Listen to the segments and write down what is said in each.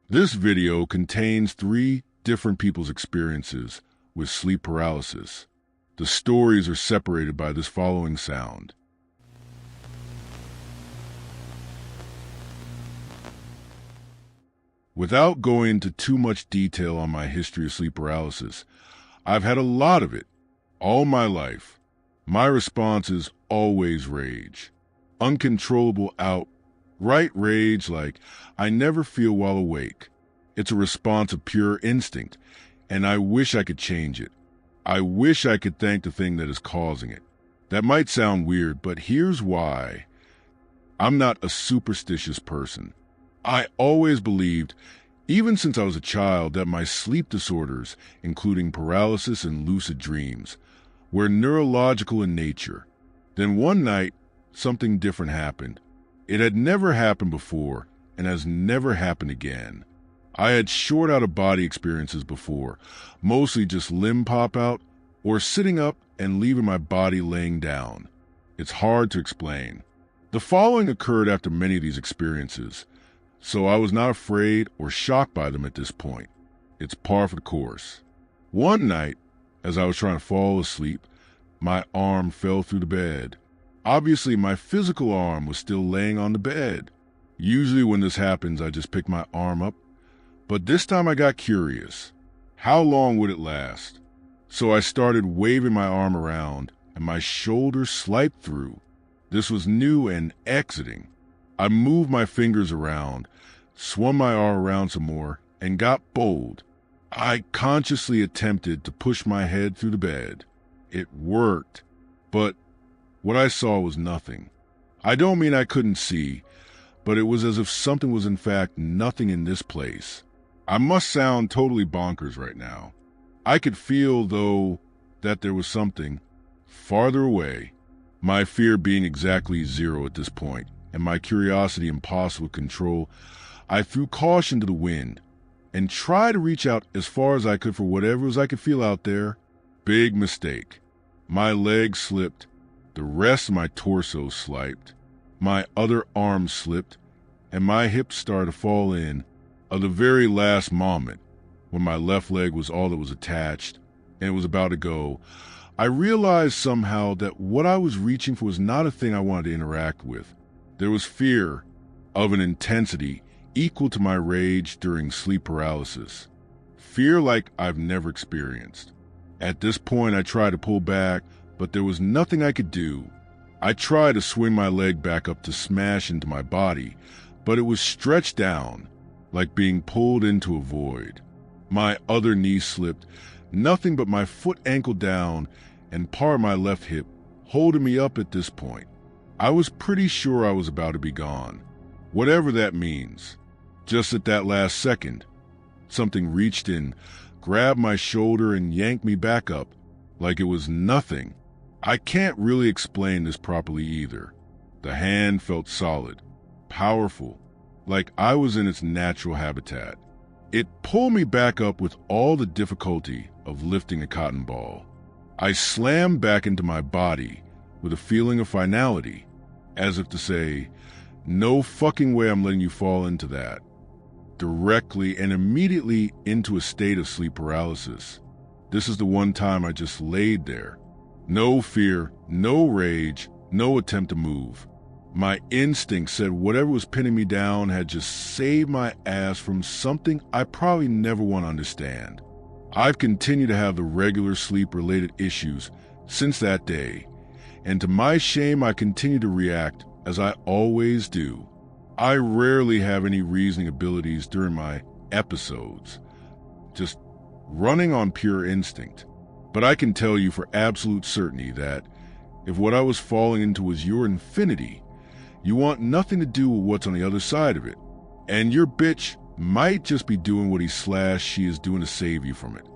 This video contains 3 different people's experiences with sleep paralysis. The stories are separated by this following sound. Without going into too much detail on my history of sleep paralysis, I've had a lot of it all my life. My response is always rage. Uncontrollable outright rage, like I never feel while awake. It's a response of pure instinct, and I wish I could change it. I wish I could thank the thing that is causing it. That might sound weird, but here's why. I'm not a superstitious person. I always believed, even since I was a child, that my sleep disorders, including paralysis and lucid dreams, were neurological in nature. Then one night, something different happened. It had never happened before and has never happened again. I had short out-of-body experiences before, mostly just limb pop-out or sitting up and leaving my body laying down. It's hard to explain. The following occurred after many of these experiences, so I was not afraid or shocked by them at this point. It's par for the course. One night, as I was trying to fall asleep, my arm fell through the bed. Obviously, my physical arm was still laying on the bed. Usually when this happens, I just pick my arm up, but this time I got curious. How long would it last? So I started waving my arm around, and my shoulder slipped through. This was new and exiting. I moved my fingers around, swung my arm around some more, and got bold. I consciously attempted to push my head through the bed. It worked, but what I saw was nothing. I don't mean I couldn't see, but it was as if something was in fact nothing in this place. I must sound totally bonkers right now. I could feel, though, that there was something farther away, my fear being exactly 0 at this point, and my curiosity impossible to control. I threw caution to the wind and tried to reach out as far as I could for whatever I could feel out there. Big mistake. My leg slipped, the rest of my torso slipped, my other arm slipped, and my hips started to fall in at the very last moment when my left leg was all that was attached and it was about to go. I realized somehow that what I was reaching for was not a thing I wanted to interact with. There was fear of an intensity equal to my rage during sleep paralysis. Fear like I've never experienced. At this point, I tried to pull back, but there was nothing I could do. I tried to swing my leg back up to smash into my body, but it was stretched down, like being pulled into a void. My other knee slipped, nothing but my foot ankled down and part of my left hip holding me up at this point. I was pretty sure I was about to be gone, whatever that means. Just at that last second, something reached in, grabbed my shoulder and yanked me back up like it was nothing. I can't really explain this properly either. The hand felt solid, powerful, like I was in its natural habitat. It pulled me back up with all the difficulty of lifting a cotton ball. I slammed back into my body with a feeling of finality, as if to say, no fucking way I'm letting you fall into that. Directly and immediately into a state of sleep paralysis. This is the one time I just laid there. No fear, no rage, no attempt to move. My instinct said whatever was pinning me down had just saved my ass from something I probably never want to understand. I've continued to have the regular sleep-related issues since that day, and to my shame I continue to react as I always do. I rarely have any reasoning abilities during my episodes, just running on pure instinct. But I can tell you for absolute certainty that if what I was falling into was your infinity, you want nothing to do with what's on the other side of it. And your bitch might just be doing what he/she is doing to save you from it.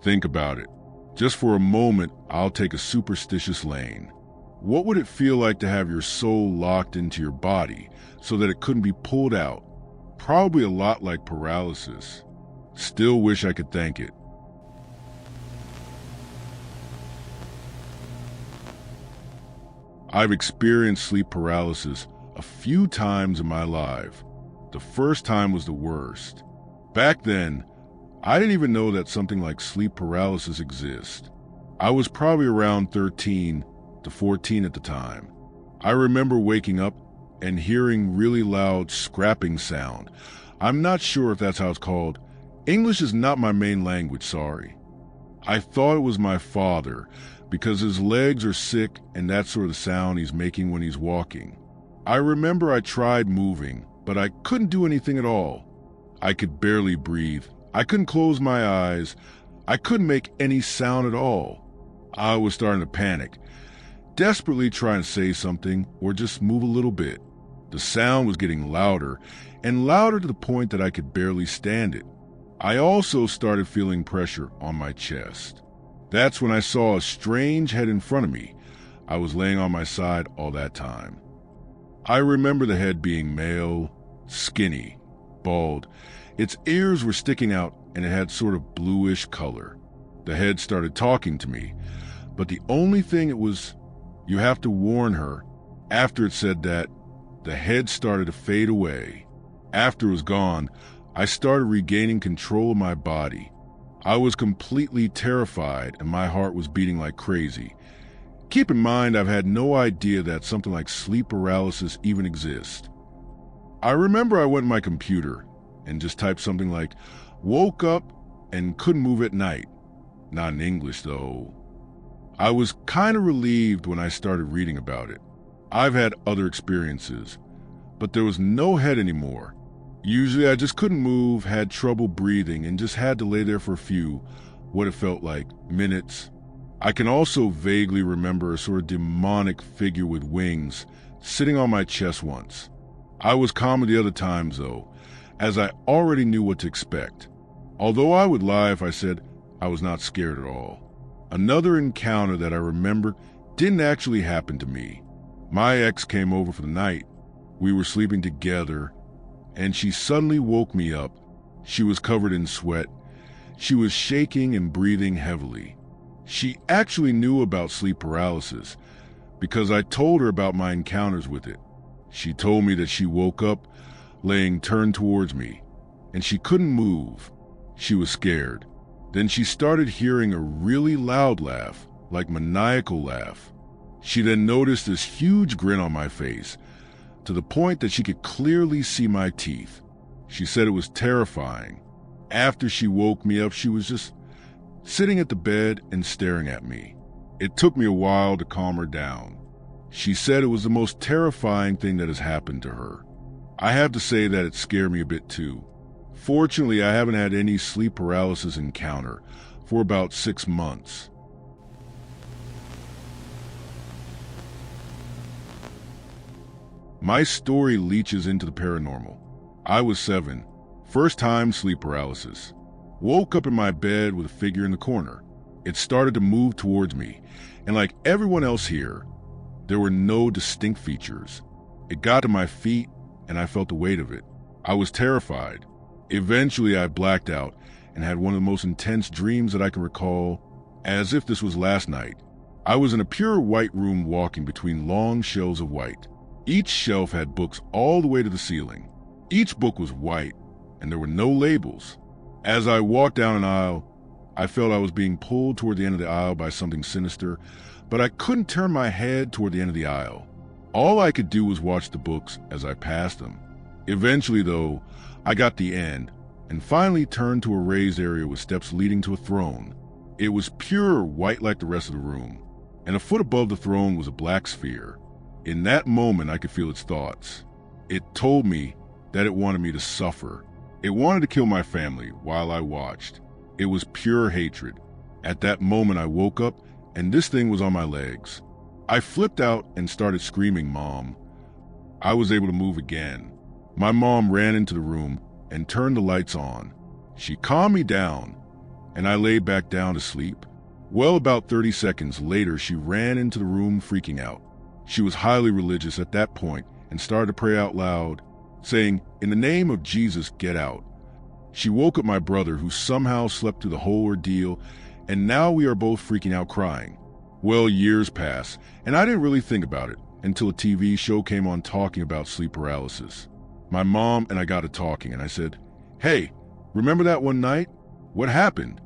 Think about it. Just for a moment, I'll take a superstitious lane. What would it feel like to have your soul locked into your body so that it couldn't be pulled out? Probably a lot like paralysis. Still wish I could thank it. I've experienced sleep paralysis a few times in my life. The first time was the worst. Back then, I didn't even know that something like sleep paralysis exists. I was probably around 13 to 14 at the time. I remember waking up and hearing really loud scrapping sound. I'm not sure if that's how it's called. English is not my main language, sorry. I thought it was my father because his legs are sick and that's sort of the sound he's making when he's walking. I remember I tried moving, but I couldn't do anything at all. I could barely breathe. I couldn't close my eyes. I couldn't make any sound at all. I was starting to panic, desperately trying to say something or just move a little bit. The sound was getting louder and louder to the point that I could barely stand it. I also started feeling pressure on my chest. That's when I saw a strange head in front of me. I was laying on my side all that time. I remember the head being male, skinny, bald. Its ears were sticking out and it had sort of bluish color. The head started talking to me, but the only thing it was, you have to warn her. After it said that, the head started to fade away. After it was gone, I started regaining control of my body. I was completely terrified and my heart was beating like crazy. Keep in mind, I've had no idea that something like sleep paralysis even exists. I remember I went to my computer and just typed something like, woke up and couldn't move at night. Not in English, though. I was kind of relieved when I started reading about it. I've had other experiences, but there was no head anymore. Usually I just couldn't move, had trouble breathing, and just had to lay there for a few, what it felt like, minutes. I can also vaguely remember a sort of demonic figure with wings sitting on my chest once. I was calmer the other times, though, as I already knew what to expect. Although I would lie if I said I was not scared at all. Another encounter that I remember didn't actually happen to me. My ex came over for the night. We were sleeping together, and she suddenly woke me up. She was covered in sweat. She was shaking and breathing heavily. She actually knew about sleep paralysis because I told her about my encounters with it. She told me that she woke up laying turned towards me, and she couldn't move. She was scared. Then she started hearing a really loud laugh, like maniacal laugh. She then noticed this huge grin on my face, to the point that she could clearly see my teeth. She said it was terrifying. After she woke me up, she was just sitting at the bed and staring at me. It took me a while to calm her down. She said it was the most terrifying thing that has happened to her. I have to say that it scared me a bit too. Fortunately, I haven't had any sleep paralysis encounter for about 6 months. My story leaches into the paranormal. I was 7. First time sleep paralysis. Woke up in my bed with a figure in the corner. It started to move towards me, and like everyone else here, there were no distinct features. It got to my feet, and I felt the weight of it. I was terrified. Eventually, I blacked out and had one of the most intense dreams that I can recall, as if this was last night. I was in a pure white room walking between long shelves of white. Each shelf had books all the way to the ceiling. Each book was white, and there were no labels. As I walked down an aisle, I felt I was being pulled toward the end of the aisle by something sinister, but I couldn't turn my head toward the end of the aisle. All I could do was watch the books as I passed them. Eventually, though, I got the end and finally turned to a raised area with steps leading to a throne. It was pure white like the rest of the room, and a foot above the throne was a black sphere. In that moment, I could feel its thoughts. It told me that it wanted me to suffer. It wanted to kill my family while I watched. It was pure hatred. At that moment, I woke up, and this thing was on my legs. I flipped out and started screaming, "Mom." I was able to move again. My mom ran into the room and turned the lights on. She calmed me down, and I laid back down to sleep. Well, about 30 seconds later, she ran into the room freaking out. She was highly religious at that point and started to pray out loud, saying, "In the name of Jesus, get out." She woke up my brother, who somehow slept through the whole ordeal, and now we are both freaking out crying. Well, years pass, and I didn't really think about it until a TV show came on talking about sleep paralysis. My mom and I got to talking, and I said, "Hey, Remember that one night? What happened?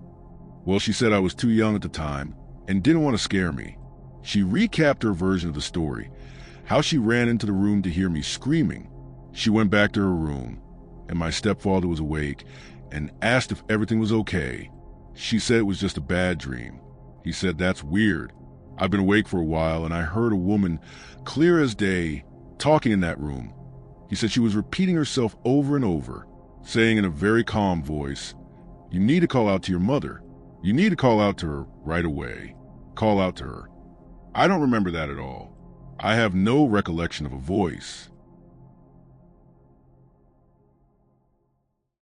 Well, she said I was too young at the time and didn't want to scare me. She recapped her version of the story, how she ran into the room to hear me screaming. She went back to her room, and my stepfather was awake and asked if everything was okay. She said it was just a bad dream. He said, "That's weird. I've been awake for a while, and I heard a woman, clear as day, talking in that room." He said she was repeating herself over and over, saying in a very calm voice, "You need to call out to your mother. You need to call out to her right away. Call out to her." I don't remember that at all. I have no recollection of a voice.